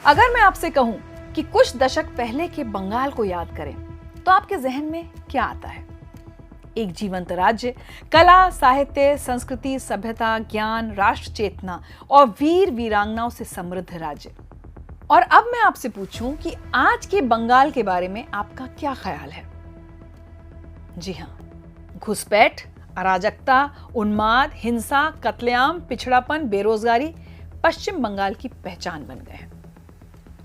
अगर मैं आपसे कहूं कि कुछ दशक पहले के बंगाल को याद करें तो आपके जहन में क्या आता है? एक जीवंत राज्य, कला, साहित्य, संस्कृति, सभ्यता, ज्ञान, राष्ट्र चेतना और वीर वीरांगनाओं से समृद्ध राज्य। और अब मैं आपसे पूछूं कि आज के बंगाल के बारे में आपका क्या ख्याल है? जी हां, घुसपैठ, अराजकता, उन्माद, हिंसा, कत्लेआम, पिछड़ापन, बेरोजगारी पश्चिम बंगाल की पहचान बन गए हैं।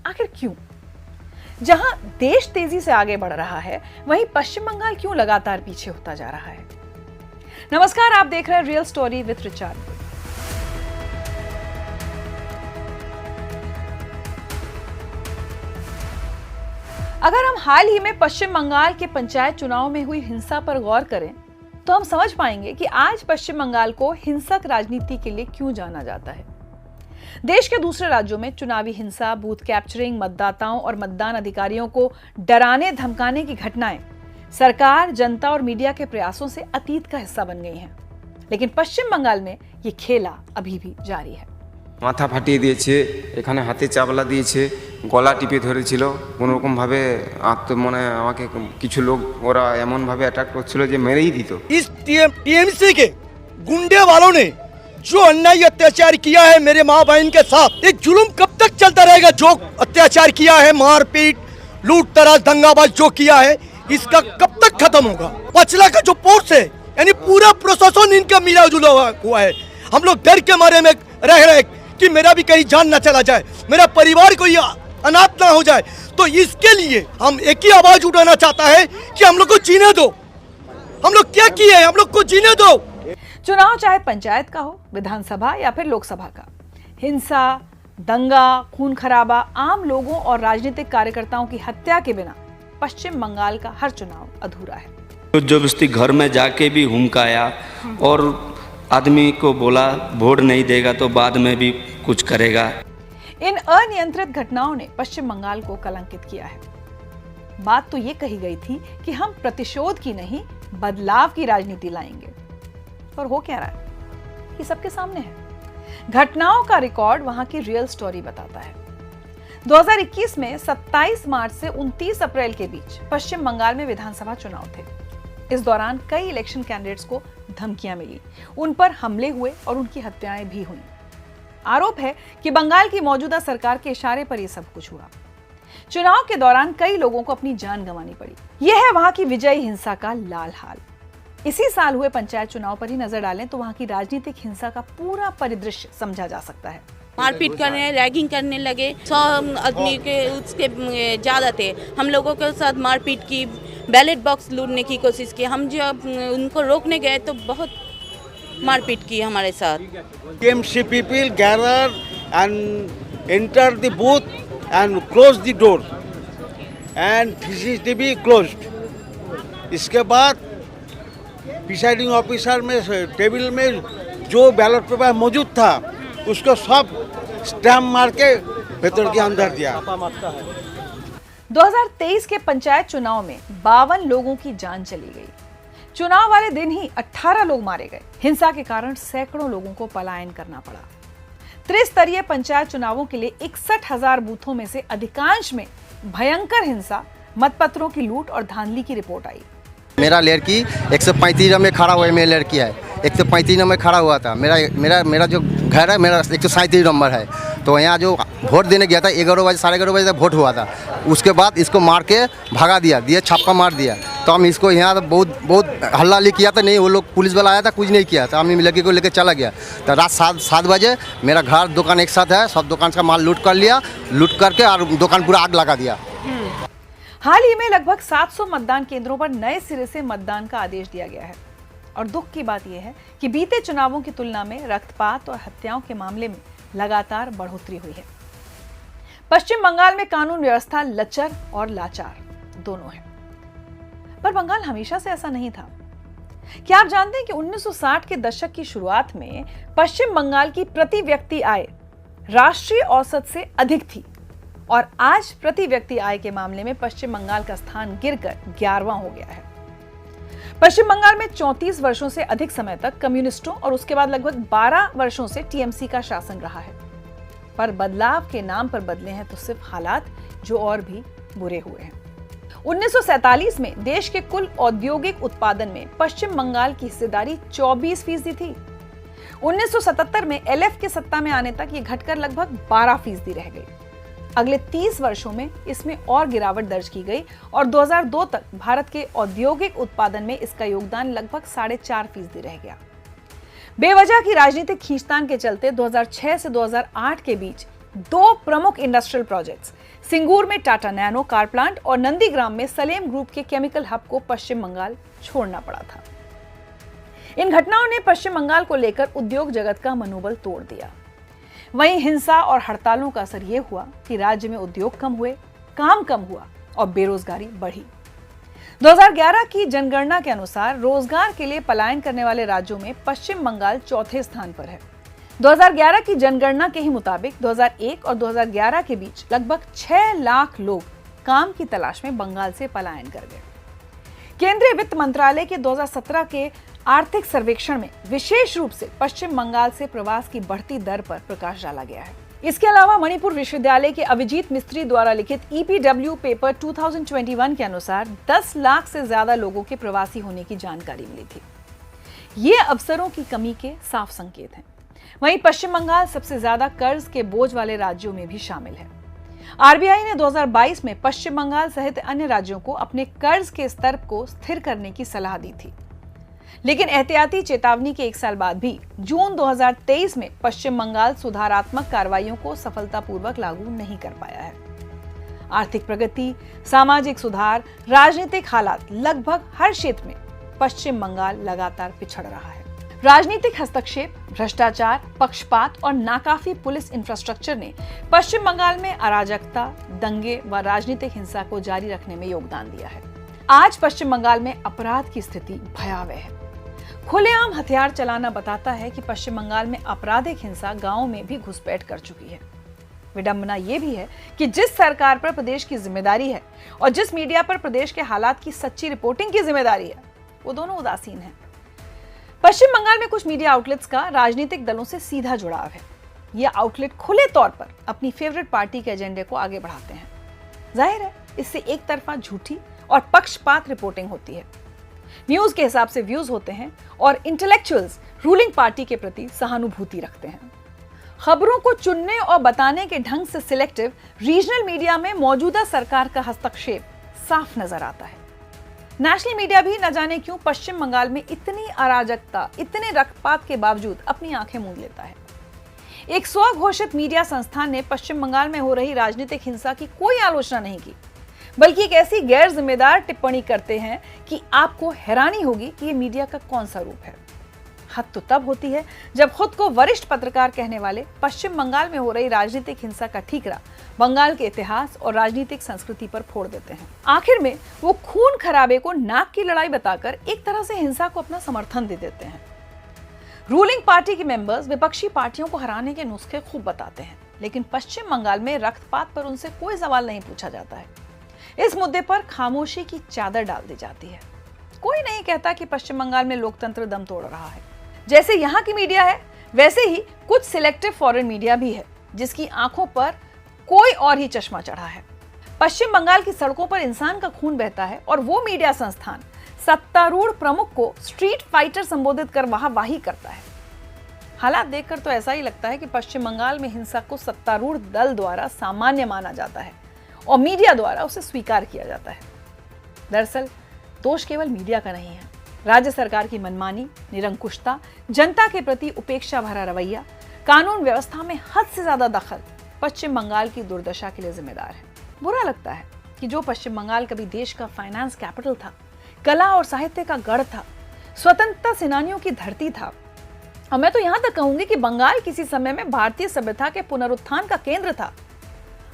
आखिर क्यों? जहां देश तेजी से आगे बढ़ रहा है, वहीं पश्चिम बंगाल क्यों लगातार पीछे होता जा रहा है? नमस्कार, आप देख रहे हैं रियल स्टोरी विद रिचार्ड। अगर हम हाल ही में पश्चिम बंगाल के पंचायत चुनाव में हुई हिंसा पर गौर करें तो हम समझ पाएंगे कि आज पश्चिम बंगाल को हिंसक राजनीति के लिए क्यों जाना जाता है। देश के दूसरे राज्यों में चुनावी हिंसा, बूथ कैप्चरिंग, मतदाताओं और मतदान अधिकारियों को डराने धमकाने की घटनाएं सरकार, जनता और मीडिया के प्रयासों से अतीत का हिस्सा बन गई हैं। लेकिन पश्चिम बंगाल में ये खेला अभी भी जारी है। মাথা ফাটিয়ে দিয়েছে, এখানে হাতে চাবলা দিয়েছে, গলা টিপে ধরেছিল, কোনোরকম ভাবে মানে আমাকে কিছু লোক ওরা এমন ভাবে অ্যাটাক করছিল যে মেরেই দিত। इस टीएमसी के गुंडे वालों ने जो अन्याय अत्याचार किया है मेरे माँ बहन के साथ, ये जुल्म कब तक चलता रहेगा? जो अत्याचार किया है, मारपीट, लूट तराज, दंगाबाज जो किया है, इसका कब तक खत्म होगा? पचला का जो पोर्स है, यानी पूरा प्रशासन इनका मिला जुला हुआ है। हम लोग डर के मारे में रह रहे कि मेरा भी कहीं जान न चला जाए, मेरा परिवार कोई अनाथ ना हो जाए। तो इसके लिए हम एक ही आवाज उठाना चाहता है कि हम लोग को जीने दो। हम लोग क्या किए, हम लोग को जीने दो। चुनाव चाहे पंचायत का हो, विधानसभा या फिर लोकसभा का, हिंसा, दंगा, खून खराबा, आम लोगों और राजनीतिक कार्यकर्ताओं की हत्या के बिना पश्चिम बंगाल का हर चुनाव अधूरा है। जबरदस्ती घर में जाके भी हुमकाया और आदमी को बोला वोट नहीं देगा तो बाद में भी कुछ करेगा। इन अनियंत्रित घटनाओं ने पश्चिम बंगाल को कलंकित किया है। बात तो ये कही गई थी कि हम प्रतिशोध की नहीं, बदलाव की राजनीति लाएंगे। पर हो क्या रहा है, ये सबके सामने है। घटनाओं का रिकॉर्ड वहां की रियल स्टोरी बताता है। 2021 में 27 मार्च से 29 अप्रैल के बीच पश्चिम बंगाल में विधानसभा चुनाव थे। इस दौरान कई इलेक्शन कैंडिडेट्स को धमकियां मिली, उन पर हमले हुए और उनकी हत्याएं भी हुई। आरोप है कि बंगाल की मौजूदा सरकार के इशारे पर यह सब कुछ हुआ। चुनाव के दौरान कई लोगों को अपनी जान गंवानी पड़ी। यह है वहां की विजयी हिंसा का लाल हाल। इसी साल हुए पंचायत चुनाव पर ही नजर डालें तो वहां की राजनीतिक हिंसा का पूरा परिदृश्य समझा जा सकता है। मारपीट करने, रैगिंग करने लगे। 100 आदमी के उसके ज्यादा थे। हम लोगों के साथ मारपीट की, बैलेट बॉक्स लूटने की कोशिश की। हम जब उनको रोकने गए तो बहुत मारपीट की हमारे साथ। TMC people gather and enter the booth and close the door and CCTV closed। इसके बाद प्रिसाइडिंग ऑफिसर में टेबल में जो बैलेट पेपर मौजूद था उसको सब स्टैम्प मार के भीतर के अंदर दिया। 2023 के पंचायत चुनाव में 52 लोगों की जान चली गई। चुनाव वाले दिन ही 18 लोग मारे गए। हिंसा के कारण सैकड़ों लोगों को पलायन करना पड़ा। त्रिस्तरीय पंचायत चुनावों के लिए 61,000 बूथों में से अधिकांश में भयंकर हिंसा, मतपत्रों की लूट और धांधली की रिपोर्ट आई। मेरा लड़की 135 नंबर में खड़ा हुआ है। मेरी लड़की है 135 नंबर खड़ा हुआ था। मेरा जो घर है मेरा 137 नंबर है। तो यहाँ जो वोट देने गया था 11 बजे, 11:30 बजे तक वोट हुआ था। उसके बाद इसको मार के भगा दिया, छापा मार दिया। तो हम इसको यहाँ बहुत हल्ला किया था। नहीं, वो लोग पुलिस वाला आया था, कुछ नहीं किया था। हम लड़की को लेकर चला गया। तो रात 7 बजे मेरा घर दुकान एक साथ है, सब दुकान का माल लूट कर लिया, लूट करके और दुकान पूरा आग लगा दिया। हाल ही में लगभग 700 मतदान केंद्रों पर नए सिरे से मतदान का आदेश दिया गया है। और दुख की बात यह है कि बीते चुनावों की तुलना में रक्तपात और हत्याओं के मामले में लगातार बढ़ोतरी हुई है। पश्चिम बंगाल में कानून व्यवस्था लचर और लाचार दोनों है। पर बंगाल हमेशा से ऐसा नहीं था। क्या आप जानते हैं कि 1960 के दशक की शुरुआत में पश्चिम बंगाल की प्रति व्यक्ति आय राष्ट्रीय औसत से अधिक थी और आज प्रति व्यक्ति आय के मामले में पश्चिम बंगाल का स्थान गिरकर 11वां हो गया है। पश्चिम बंगाल में 34 वर्षों से अधिक समय तक कम्युनिस्टों और उसके बाद लगभग 12 वर्षों से टीएमसी का शासन रहा है। पर बदलाव के नाम पर बदले हैं तो सिर्फ हालात, जो और भी बुरे हुए हैं। 1947 में देश के कुल औद्योगिक उत्पादन में पश्चिम बंगाल की हिस्सेदारी 24% थी। 1977 में एलएफ के सत्ता में आने तक ये घटकर लगभग 12% रह गई। अगले 30 वर्षों में इसमें और गिरावट दर्ज की गई और 2002 तक भारत के औद्योगिक उत्पादन में इसका योगदान लगभग 4.5% रह गया। बेवजह की राजनीतिक खींचतान के चलते 2006 से 2008 के बीच 2 प्रमुख इंडस्ट्रियल प्रोजेक्ट्स, सिंगूर में टाटा नैनो कार प्लांट और नंदीग्राम में सलेम ग्रुप के केमिकल हब को पश्चिम बंगाल छोड़ना पड़ा था। इन घटनाओं ने पश्चिम बंगाल को लेकर उद्योग जगत का मनोबल तोड़ दिया। वहीं हिंसा और हड़तालों का असर यह हुआ कि राज्य में उद्योग कम हुए, काम कम हुआ और बेरोजगारी बढ़ी। 2011 की जनगणना के अनुसार रोजगार के लिए पलायन करने वाले राज्यों में पश्चिम बंगाल चौथे स्थान पर है। 2011 की जनगणना के ही मुताबिक 2001 और 2011 के बीच लगभग 6 लाख लोग काम की तलाश में बंगाल से पलायन कर गए। केंद्रीय वित्त मंत्रालय के 2017 के आर्थिक सर्वेक्षण में विशेष रूप से पश्चिम बंगाल से प्रवास की बढ़ती दर पर प्रकाश डाला गया है। इसके अलावा मणिपुर विश्वविद्यालय के अभिजीत मिस्त्री द्वारा लिखित ईपीडब्ल्यू पेपर 2021 के अनुसार 10 लाख से ज्यादा लोगों के प्रवासी होने की जानकारी मिली थी। ये अवसरों की कमी के साफ संकेत हैं। वहीं पश्चिम बंगाल सबसे ज्यादा कर्ज के बोझ वाले राज्यों में भी शामिल है। आरबीआई ने 2022 में पश्चिम बंगाल सहित अन्य राज्यों को अपने कर्ज के स्तर को स्थिर करने की सलाह दी थी, लेकिन एहतियाती चेतावनी के 1 साल बाद भी जून 2023 में पश्चिम बंगाल सुधारात्मक कार्रवाइयों को सफलतापूर्वक लागू नहीं कर पाया है। आर्थिक प्रगति, सामाजिक सुधार, राजनीतिक हालात, लगभग हर क्षेत्र में पश्चिम बंगाल लगातार पिछड़ रहा है। राजनीतिक हस्तक्षेप, भ्रष्टाचार, पक्षपात और नाकाफी पुलिस इंफ्रास्ट्रक्चर ने पश्चिम बंगाल में अराजकता, दंगे व राजनीतिक हिंसा को जारी रखने में योगदान दिया है। आज पश्चिम बंगाल में अपराध की स्थिति भयावह है। खुलेआम हथियार चलाना बताता है कि पश्चिम बंगाल में आपराधिक हिंसा गांवों में भी घुसपैठ कर चुकी है। विडंबना यह भी है कि जिस सरकार पर प्रदेश की जिम्मेदारी है और जिस मीडिया पर प्रदेश के हालात की सच्ची रिपोर्टिंग की जिम्मेदारी है, वो दोनों उदासीन है। पश्चिम बंगाल में कुछ मीडिया आउटलेट्स का राजनीतिक दलों से सीधा जुड़ाव है। ये आउटलेट खुले तौर पर अपनी फेवरेट पार्टी के एजेंडे को आगे बढ़ाते हैं। जाहिर है, इससे एक तरफा झूठी और पक्षपात रिपोर्टिंग होती है। न्यूज के हिसाब से व्यूज होते हैं और इंटेलेक्चुअल्स रूलिंग पार्टी के प्रति सहानुभूति रखते हैं। खबरों को चुनने और बताने के ढंग से सिलेक्टिव रीजनल मीडिया में मौजूदा सरकार का हस्तक्षेप साफ नजर आता है। नेशनल मीडिया भी न जाने क्यों पश्चिम बंगाल में इतनी अराजकता, इतने रक्तपात के बावजूद अपनी आंखें मूंद लेता है। एक स्वघोषित मीडिया संस्थान ने पश्चिम बंगाल में हो रही राजनीतिक हिंसा की कोई आलोचना नहीं की, बल्कि एक ऐसी गैर जिम्मेदार टिप्पणी करते हैं कि आपको हैरानी होगी कि ये मीडिया का कौन सा रूप है। हद तो तब होती है जब खुद को वरिष्ठ पत्रकार कहने वाले पश्चिम बंगाल में हो रही राजनीतिक हिंसा का ठीकरा बंगाल के इतिहास और राजनीतिक संस्कृति पर फोड़ देते हैं। आखिर में वो खून खराबे को नाक की लड़ाई बताकर एक तरह से हिंसा को अपना समर्थन दे देते हैं। रूलिंग पार्टी के मेंबर्स विपक्षी पार्टियों को हराने के नुस्खे खूब बताते हैं, लेकिन पश्चिम बंगाल में रक्तपात पर उनसे कोई सवाल नहीं पूछा जाता है। इस मुद्दे पर खामोशी की चादर डाल दी जाती है। कोई नहीं कहता कि पश्चिम बंगाल में लोकतंत्र दम तोड़ रहा है। जैसे यहाँ की मीडिया है, वैसे ही कुछ सिलेक्टिव फॉरेन मीडिया भी है, जिसकी आंखों पर कोई और ही चश्मा चढ़ा है। पश्चिम बंगाल की सड़कों पर इंसान का खून बहता है और वो मीडिया संस्थान सत्तारूढ़ प्रमुख को स्ट्रीट फाइटर संबोधित कर वाहवाही करता है। हालात देखकर तो ऐसा ही लगता है कि पश्चिम बंगाल में हिंसा को सत्तारूढ़ दल द्वारा सामान्य माना जाता है और मीडिया द्वारा उसे स्वीकार किया जाता है। दरअसल दोष केवल मीडिया का नहीं है। राज्य सरकार की मनमानी, निरंकुशता, जनता के प्रति उपेक्षा भरा रवैया, कानून व्यवस्था में हद से ज्यादा दखल पश्चिम बंगाल की दुर्दशा के लिए जिम्मेदार है। बुरा लगता है कि जो पश्चिम बंगाल कभी देश का फाइनेंस कैपिटल था, कला और साहित्य का गढ़ था, स्वतंत्रता सेनानियों की धरती था, और मैं तो यहां तक कहूंगी कि बंगाल किसी समय में भारतीय सभ्यता के पुनरुत्थान का केंद्र था,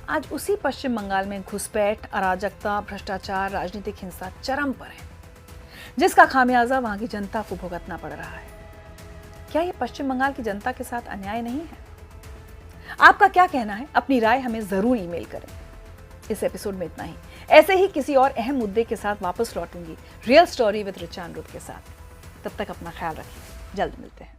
आज उसी पश्चिम बंगाल में घुसपैठ, अराजकता, भ्रष्टाचार, राजनीतिक हिंसा चरम पर है, जिसका खामियाजा वहां की जनता को भुगतना पड़ रहा है। क्या ये पश्चिम बंगाल की जनता के साथ अन्याय नहीं है? आपका क्या कहना है? अपनी राय हमें जरूर ईमेल करें। इस एपिसोड में इतना ही। ऐसे ही किसी और अहम मुद्दे के साथ वापस लौटूंगी real story with Richa Anirudh के साथ। तब तक अपना ख्याल रखिए। जल्द मिलते हैं।